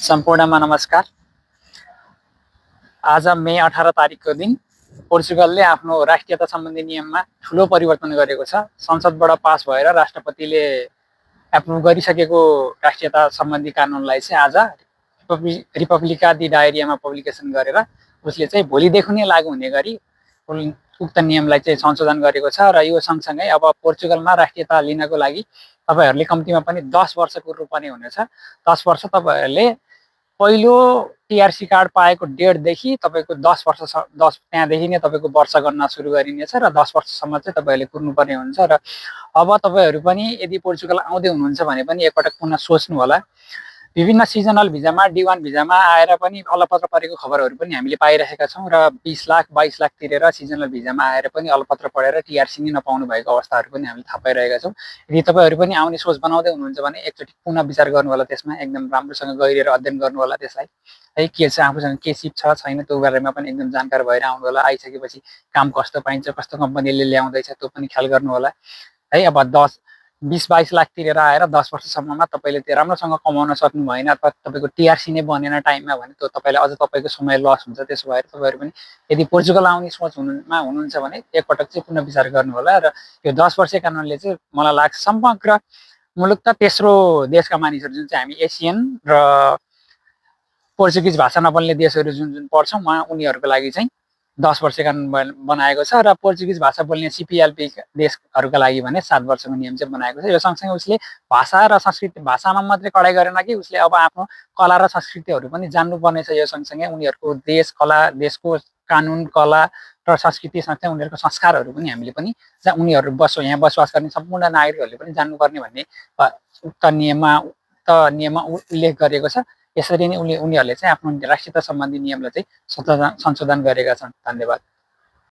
सम्पूर्णमा नमस्कार। आज मे 18 तारिकको दिन पोर्चुगलले आफ्नो राष्ट्रियता सम्बन्धी नियममा ठुलो परिवर्तन गरेको छ। संसदबाट पास भएर राष्ट्रपतिले एप्रुभ गरिसकेको राष्ट्रियता सम्बन्धी कानुनलाई चाहिँ आज रिपब्लिका दि डायरियामा पब्लिकेसन गरेर उसले चाहिँ भोलिदेखि नै लागू हुने गरी उक्त नियमलाई चाहिँ संशोधन गरेको छ। र यो सँगसँगै अब पोर्चुगलमा राष्ट्रियता लिनको लागि तपाईहरूले कम्तीमा पनि 10 वर्षको रोप्ने हुनेछ। 10 वर्ष तपाईहरूले पहिलो टिआरसी कार्ड पाएको डेटदेखि तपाईँको 10 वर्ष 10 त्यहाँदेखि नै तपाईँको वर्ष गणना सुरु गरिनेछ र 10 वर्षसम्म चाहिँ तपाईँहरूले कुर्नुपर्ने हुन्छ। र अब तपाईँहरू पनि यदि पोर्चुगल आउँदै हुनुहुन्छ भने पनि एकपटक पुनः सोच्नु होला। विभिन्न सिजनल भिजामा D1 भिजामा आएर पनि अलपत्र परेको खबरहरू पनि हामीले पाइरहेका छौँ र 20 लाख 22 लाख तिरेर सिजनल भिजामा आएर पनि अलपत्र परेर टिआरसी नै नपाउनु भएको अवस्थाहरू पनि हामीले थाहा पाइरहेका छौँ। यदि तपाईँहरू पनि आउने सोच बनाउँदै हुनुहुन्छ भने एकचोटि पुनः विचार गर्नु होला, त्यसमा एकदम राम्रोसँग गहिरेर अध्ययन गर्नु होला त्यसलाई है। के छ आफूसँग के सिप छ छैन त्यो बारेमा पनि एकदम जानकार भएर आउनु होला। आइसकेपछि काम कस्तो पाइन्छ, कस्तो कम्पनीले ल्याउँदैछ त्यो पनि ख्याल गर्नु होला है। अब 20-22 लाख तिरेर आएर 10 वर्षसम्ममा तपाईँले त्यो राम्रोसँग कमाउन सक्नु भएन अथवा तपाईँको टिआरसी नै बनेन टाइममा भने त्यो तपाईँलाई अझ तपाईँको समय लस हुन्छ। त्यसो भएर तपाईँहरू पनि यदि पोर्चुगल आउने सोच हुनुहुन्छ भने एकपटक चाहिँ पुनः विचार गर्नु होला। र यो 10 वर्ष कानुनले चाहिँ मलाई लाग्छ समग्र मुलुकका तेस्रो देशका मानिसहरू जुन चाहिँ हामी एसियन र पोर्चुगिज भाषा नबोल्ने देशहरू जुन जुन पर्छौँ उहाँ उनीहरूको लागि चाहिँ 10 वर्ष कानुन बनाएको छ। र पोर्चुगिज भाषा बोल्ने सिपिएलपी देशहरूका लागि भने 7 वर्षको नियम चाहिँ बनाएको छ। यो सँगसँगै उसले भाषा र संस्कृति भाषामा मात्रै कडाइ गरेन कि उसले अब आफ्नो कला र संस्कृतिहरू पनि जान्नुपर्ने छ। यो सँगसँगै उनीहरूको देश कला, देशको कानुन कला र संस्कृति सँगसँगै उनीहरूको संस्कारहरू पनि हामीले पनि उनीहरू यहाँ बसोबास गर्ने सम्पूर्ण नागरिकहरूले पनि जान्नुपर्ने भन्ने उक्त नियममा उल्लेख गरेको छ। यसरी नै उनीहरूले चाहिँ आफ्नो राष्ट्रियता सम्बन्धी नियमलाई चाहिँ संशोधन गरेका छन्। धन्यवाद।